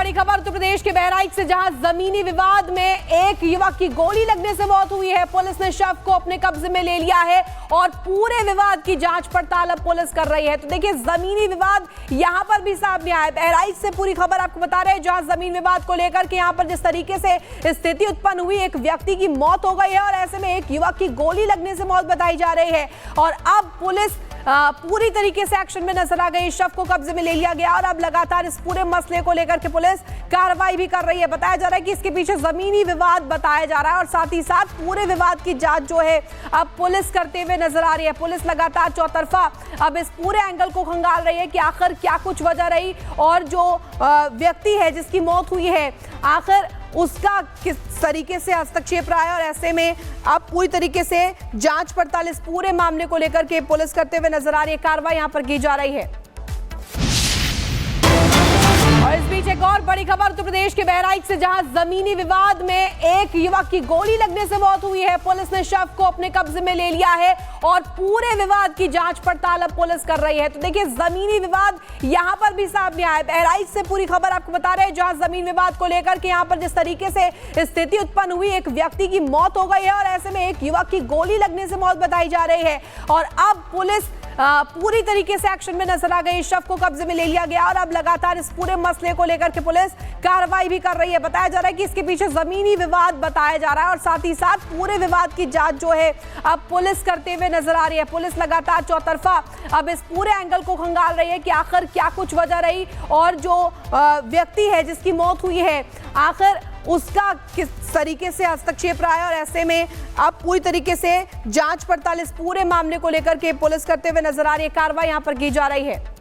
बड़ी खबर उत्तर प्रदेश के बहराइच से, जहां जमीनी विवाद में एक युवक की गोली लगने से मौत हुई है। पुलिस ने शव को अपने कब्जे में ले लिया है और पूरे विवाद की जांच पड़ताल अब पुलिस कर रही है। तो देखिए, जमीनी विवाद यहां पर भी सामने आया है। बहराइच से पूरी खबर आपको बता रहे हैं, जहां जमीन विवाद को लेकर के यहां पर जिस तरीके से स्थिति उत्पन्न हुई, एक व्यक्ति की मौत हो गई है और ऐसे में एक युवक की गोली लगने से मौत बताई जा रही है। और अब पुलिस पूरी तरीके से एक्शन में नजर आ गई। शव को कब्जे में ले लिया गया और अब लगातार इस पूरे मसले को लेकर के पुलिस कार्रवाई भी कर रही है। बताया जा रहा है कि इसके पीछे जमीनी विवाद बताया जा रहा है और साथ ही साथ पूरे विवाद की जांच जो है अब पुलिस करते हुए नजर आ रही है। पुलिस लगातार चौतरफा अब इस पूरे एंगल को खंगाल रही है कि आखिर क्या कुछ वजह रही और जो व्यक्ति है जिसकी मौत हुई है, आखिर उसका किस तरीके से हस्तक्षेप रहा है। और ऐसे में अब पूरी तरीके से जांच पड़ताल इस पूरे मामले को लेकर के पुलिस करते हुए नजर आ रही है। कार्रवाई यहां पर की जा रही है। और इस बीच एक और बड़ी खबर उत्तर प्रदेश के बहराइच से, जहां जमीनी विवाद में एक युवक की गोली लगने से मौत हुई है। पुलिस ने शव को अपने कब्जे में ले लिया है और पूरे विवाद की जांच पड़ताल अब पुलिस कर रही है। तो देखिए, जमीनी विवाद यहां पर भी सामने आया है। बहराइच से पूरी खबर आपको बता रहे हैं, जहां जमीन विवाद को लेकर के यहां पर जिस तरीके से स्थिति उत्पन्न हुई, एक व्यक्ति की मौत हो गई है और ऐसे में एक युवक की गोली लगने से मौत बताई जा रही है। और अब पुलिस पूरी तरीके से एक्शन में नजर आ गई। शव को कब्जे में ले लिया गया और अब लगातार इस पूरे मसले को लेकर के पुलिस कार्रवाई भी कर रही है। बताया जा रहा है कि इसके पीछे जमीनी विवाद बताया जा रहा है और साथ ही साथ पूरे विवाद की जांच जो है अब पुलिस करते हुए नजर आ रही है। पुलिस लगातार चौतरफा अब इस पूरे एंगल को खंगाल रही है कि आखिर क्या कुछ वजह रही और जो व्यक्ति है जिसकी मौत हुई है, आखिर उसका किस तरीके से हस्तक्षेप रहा है। और ऐसे में अब पूरी तरीके से जांच पड़ताल इस पूरे मामले को लेकर के पुलिस करते हुए नजर आ रही है। कार्रवाई यहां पर की जा रही है।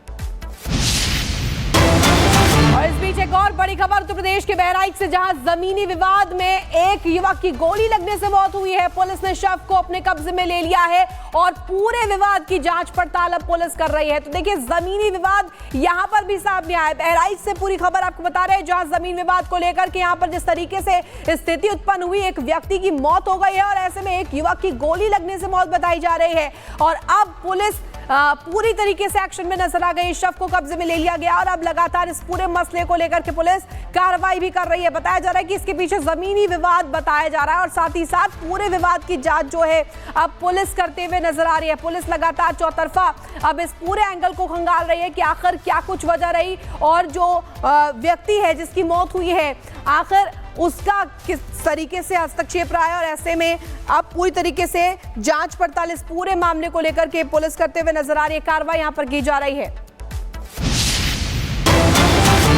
और इस बीच एक और बड़ी खबर उत्तर प्रदेश के बहराइच से, जहां जमीनी विवाद में एक युवक की गोली लगने से मौत हुई है। पुलिस ने शव को अपने कब्जे में ले लिया है और पूरे विवाद की जांच पड़ताल अब पुलिस कर रही है। तो देखिए, जमीनी विवाद यहां पर भी सामने आया है। बहराइच से पूरी खबर आपको बता रहे हैं, जहां जमीन विवाद को लेकर के यहां पर जिस तरीके से स्थिति उत्पन्न हुई, एक व्यक्ति की मौत हो गई है और ऐसे में एक युवक की गोली लगने से मौत बताई जा रही है। और अब पुलिस पूरी तरीके से एक्शन में नजर आ गई। शव को कब्जे में ले लिया गया और अब लगातार इस पूरे मसले को लेकर के पुलिस कार्रवाई भी कर रही है। बताया जा रहा है कि इसके पीछे जमीनी विवाद बताया जा रहा है और साथ ही साथ पूरे विवाद की जांच जो है अब पुलिस करते हुए नजर आ रही है। पुलिस लगातार चौतरफा अब इस पूरे एंगल को खंगाल रही है कि आखिर क्या कुछ वजह रही और जो व्यक्ति है जिसकी मौत हुई है, आखिर उसका किस तरीके से हस्तक्षेप रहा है। और ऐसे में अब पूरी तरीके से जांच पड़ताल इस पूरे मामले को लेकर के पुलिस करते हुए नजर आ रही है। कार्रवाई यहां पर की जा रही है।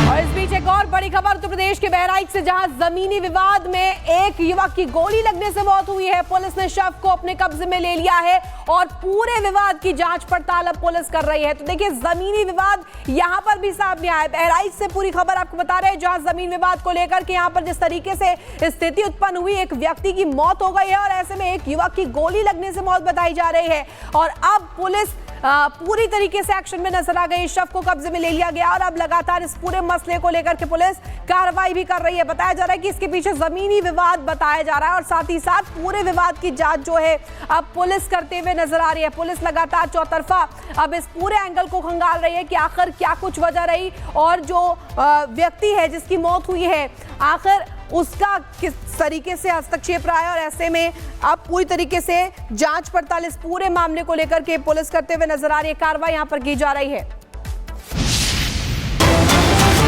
और इस बीच एक और बड़ी खबर उत्तर प्रदेश के बहराइच से, जहां जमीनी विवाद में एक युवक की गोली लगने से मौत हुई है। पुलिस ने शव को अपने कब्जे में ले लिया है और पूरे विवाद की जांच पड़ताल अब पुलिस कर रही है। तो देखिए, जमीनी विवाद यहां पर भी सामने आया है। बहराइच से पूरी खबर आपको बता रहे हैं, जहां जमीन विवाद को लेकर के यहां पर जिस तरीके से स्थिति उत्पन्न हुई, एक व्यक्ति की मौत हो गई है और ऐसे में एक युवक की गोली लगने से मौत बताई जा रही है। और अब पुलिस पूरी तरीके से एक्शन में नजर आ गई। शव को कब्जे में ले लिया गया और अब लगातार इस पूरे मसले को लेकर के पुलिस कार्रवाई भी कर रही है। बताया जा रहा है कि इसके पीछे जमीनी विवाद बताया जा रहा है और साथ ही साथ पूरे विवाद की जांच जो है अब पुलिस करते हुए नजर आ रही है। पुलिस लगातार चौतरफा अब इस पूरे एंगल को खंगाल रही है कि आखिर क्या कुछ वजह रही और जो व्यक्ति है जिसकी मौत हुई है, आखिर उसका किस तरीके से हस्तक्षेप रहा है। और ऐसे में अब पूरी तरीके से जांच पड़ताल इस पूरे मामले को लेकर के पुलिस करते हुए नजर आ रही है। कार्रवाई यहां पर की जा रही है।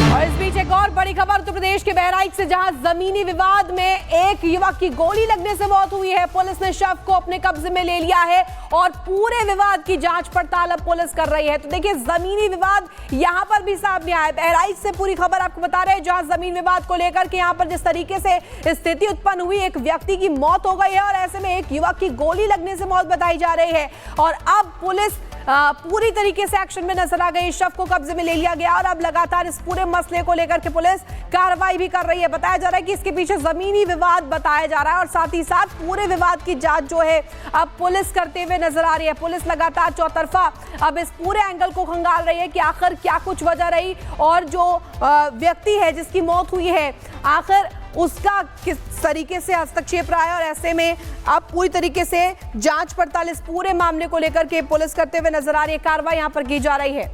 और इस बीच एक और बड़ी खबर उत्तर प्रदेश के बहराइच से, जहां जमीनी विवाद में एक युवक की गोली लगने से मौत हुई है। पुलिस ने शव को अपने कब्जे में ले लिया है और पूरे विवाद की जांच पड़ताल अब पुलिस कर रही है। तो देखिए, जमीनी विवाद यहां पर भी सामने आया है। बहराइच से पूरी खबर आपको बता रहे हैं, जहां जमीन विवाद को लेकर के यहां पर जिस तरीके से स्थिति उत्पन्न हुई, एक व्यक्ति की मौत हो गई है और ऐसे में एक युवक की गोली लगने से मौत बताई जा रही है। और अब पुलिस पूरी तरीके से एक्शन में नजर आ गई। शव को कब्जे में ले लिया गया और अब लगातार इस पूरे मसले को लेकर के पुलिस कार्रवाई भी कर रही है। बताया जा रहा है कि इसके पीछे जमीनी विवाद बताया जा रहा है और साथ ही साथ पूरे विवाद की जांच जो है अब पुलिस करते हुए नजर आ रही है। पुलिस लगातार चौतरफा अब इस पूरे एंगल को खंगाल रही है कि आखिर क्या कुछ वजह रही और जो व्यक्ति है जिसकी मौत हुई है, आखिर उसका किस तरीके से हस्तक्षेप रहा है। और ऐसे में अब पूरी तरीके से जांच पड़ताल इस पूरे मामले को लेकर के पुलिस करते हुए नजर आ रही है। कार्रवाई यहां पर की जा रही है।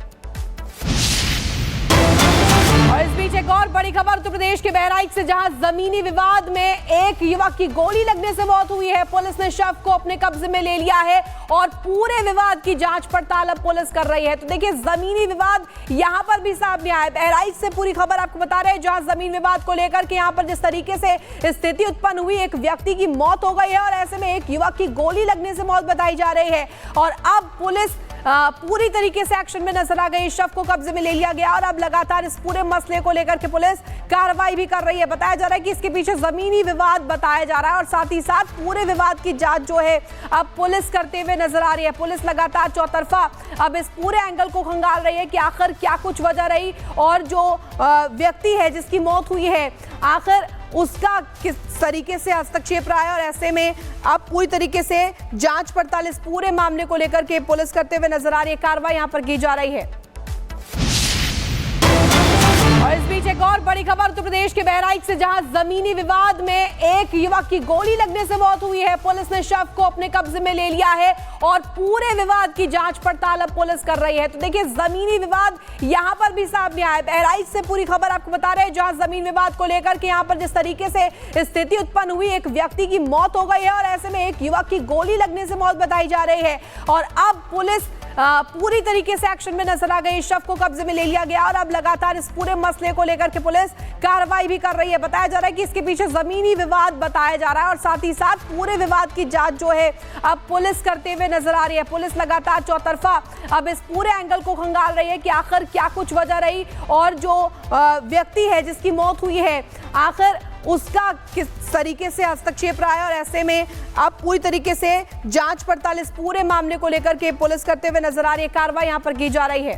और इस बीच एक और बड़ी बड़ी खबर उत्तर प्रदेश के बहराइच से, जहां जमीनी विवाद में एक युवक की गोली लगने से मौत हुई है। पुलिस ने शव को अपने कब्जे में ले लिया है और पूरे विवाद की जांच पड़ताल अब पुलिस कर रही है। तो देखिए, जमीनी विवाद यहां पर भी सामने आया है। बहराइच से पूरी खबर आपको बता रहे हैं, जहां जमीन विवाद को लेकर के यहां पर जिस तरीके से स्थिति उत्पन्न हुई, एक व्यक्ति की मौत हो गई है और ऐसे में एक युवक की गोली लगने से मौत बताई जा रही है। और अब पुलिस पूरी तरीके से एक्शन में नजर आ गई। शव को कब्जे में ले लिया गया और अब लगातार इस पूरे मसले को लेकर के पुलिस कार्रवाई भी कर रही है। बताया जा रहा है कि इसके पीछे जमीनी विवाद बताया जा रहा है और साथ ही साथ पूरे विवाद की जांच जो है अब पुलिस करते हुए नजर आ रही है। पुलिस लगातार चौतरफा अब इस पूरे एंगल को खंगाल रही है कि आखिर क्या कुछ वजह रही और जो व्यक्ति है जिसकी मौत हुई है, आखिर उसका किस तरीके से हस्तक्षेप रहा है। और ऐसे में अब पूरी तरीके से जांच पड़ताल इस पूरे मामले को लेकर के पुलिस करते हुए नजर आ रही है। कार्रवाई यहां पर की जा रही है। और इस बीच एक और बड़ी खबर उत्तर प्रदेश के बहराइच से, जहां जमीनी विवाद में एक युवक की गोली लगने से मौत हुई है। पुलिस ने शव को अपने कब्जे में ले लिया है और पूरे विवाद की जांच पड़ताल अब पुलिस कर रही है। तो देखिए, जमीनी विवाद यहां पर भी सामने आया है। बहराइच से पूरी खबर आपको बता रहे हैं, जहां जमीन विवाद को लेकर के यहां पर जिस तरीके से स्थिति उत्पन्न हुई, एक व्यक्ति की मौत हो गई है और ऐसे में एक युवक की गोली लगने से मौत बताई जा रही है। और अब पुलिस पूरी तरीके से एक्शन में नजर आ गई। शव को कब्जे में ले लिया गया और अब लगातार इस पूरे मसले को लेकर के पुलिस कार्रवाई भी कर रही है। बताया जा रहा है कि इसके पीछे जमीनी विवाद बताया जा रहा है और साथ ही साथ पूरे विवाद की जांच जो है अब पुलिस करते हुए नजर आ रही है। पुलिस लगातार चौतरफा अब इस पूरे एंगल को खंगाल रही है कि आखिर क्या कुछ वजह रही और जो व्यक्ति है जिसकी मौत हुई है, आखिर उसका किस तरीके से हस्तक्षेप रहा है। और ऐसे में अब पूरी तरीके से जांच पड़ताल इस पूरे मामले को लेकर के पुलिस करते हुए नजर आ रही है। कार्रवाई यहां पर की जा रही है।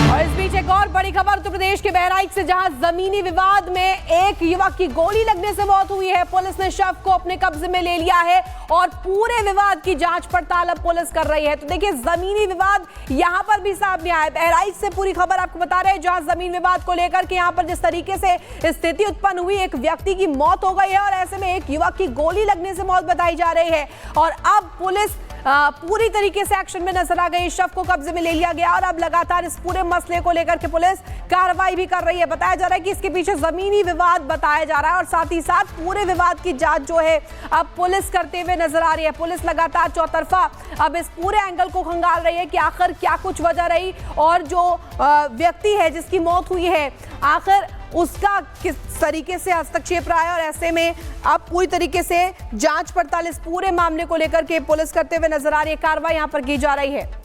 और इस बीच एक और बड़ी खबर उत्तर प्रदेश के बहराइच से, जहां जमीनी विवाद में एक युवक की गोली लगने से मौत हुई है। पुलिस ने शव को अपने कब्जे में ले लिया है और पूरे विवाद की जांच पड़ताल अब पुलिस कर रही है। तो देखिए, जमीनी विवाद यहां पर भी सामने आया है। बहराइच से पूरी खबर आपको बता रहे हैं, जहां जमीन विवाद को लेकर के यहां पर जिस तरीके से स्थिति उत्पन्न हुई, एक व्यक्ति की मौत हो गई है और ऐसे में एक युवक की गोली लगने से मौत बताई जा रही है। और अब पुलिस पूरी तरीके से एक्शन में नजर आ गई। शव को कब्जे में ले लिया गया और अब लगातार इस पूरे मसले को लेकर के पुलिस कार्रवाई भी कर रही है। बताया जा रहा है कि इसके पीछे जमीनी विवाद बताया जा रहा है और साथ ही साथ पूरे विवाद की जांच जो है अब पुलिस करते हुए नजर आ रही है। पुलिस लगातार चौतरफा अब इस पूरे एंगल को खंगाल रही है कि आखिर क्या कुछ वजह रही और जो व्यक्ति है जिसकी मौत हुई है, आखिर उसका किस तरीके से हस्तक्षेप रहा है। और ऐसे में अब पूरी तरीके से जांच पड़ताल इस पूरे मामले को लेकर के पुलिस करते हुए नजर आ रही है। कार्रवाई यहां पर की जा रही है।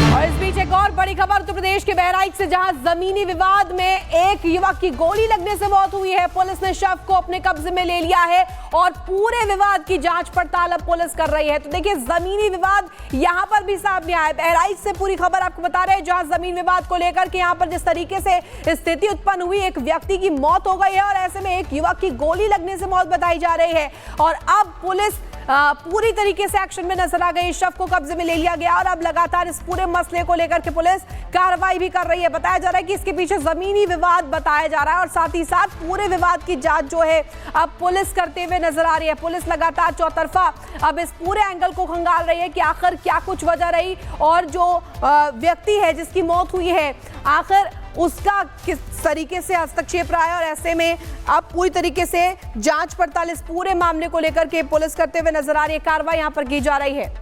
और इस बीच एक और बड़ी खबर उत्तर प्रदेश के बहराइच से, जहां जमीनी विवाद में एक युवक की गोली लगने से मौत हुई है। पुलिस ने शव को अपने कब्जे में ले लिया है और पूरे विवाद की जांच पड़ताल अब पुलिस कर रही है। तो देखिए, जमीनी विवाद यहां पर भी सामने आया है। बहराइच से पूरी खबर आपको बता रहे हैं, जहां जमीन विवाद को लेकर के यहां पर जिस तरीके से स्थिति उत्पन्न हुई, एक व्यक्ति की मौत हो गई है और ऐसे में एक युवक की गोली लगने से मौत बताई जा रही है। और अब पुलिस पूरी तरीके से एक्शन में नजर आ गई। शव को कब्जे में ले लिया गया और अब लगातार इस पूरे मसले को लेकर के पुलिस कार्रवाई भी कर रही है। बताया जा रहा है कि इसके पीछे जमीनी विवाद बताया जा रहा है और साथ ही साथ पूरे विवाद की जांच जो है अब पुलिस करते हुए नजर आ रही है। पुलिस लगातार चौतरफा अब इस पूरे एंगल को खंगाल रही है कि आखिर क्या कुछ वजह रही और जो व्यक्ति है जिसकी मौत हुई है, आखिर उसका किस तरीके से हस्तक्षेप रहा है। और ऐसे में अब पूरी तरीके से जांच पड़ताल इस पूरे मामले को लेकर के पुलिस करते हुए नजर आ रही है। कार्रवाई यहां पर की जा रही है।